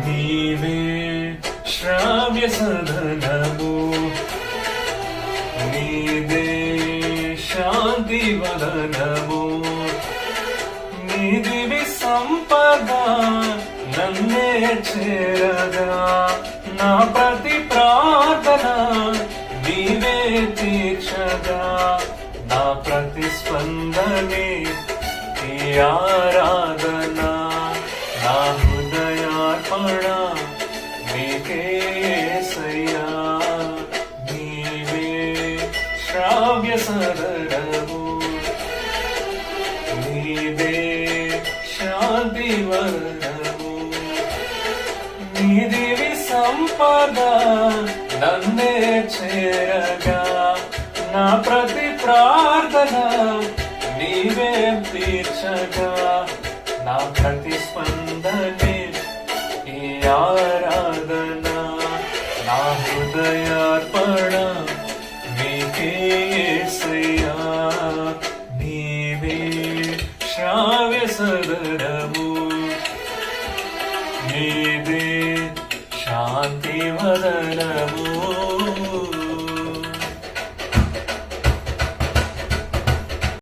నీవే శ్రావ్య సదనము, నీదే శాంతి వదనము, నీదివి సంపద నన్నే చేరగా, నా ప్రతి ప్రార్థన నీవే తీర్చగా, నా ప్రతిస్పందనే ఈ ఆరాధన, నా హృదయార్పణ నీకే యేసయ్యా. నీవే శ్రావ్య సదనము, నీదే శాంతి వదనము, నీదివి సంపద నన్నే చేరగా, నా ప్రతి ప్రార్థన నీవే తీర్చగా, నా ప్రతిస్పందనే ఈ ఆరాధన, నా హృదయార్పణ నీకే యేసయ్యా. నీవే శ్రావ్య సదనము, నీదే శాంతి వదనము.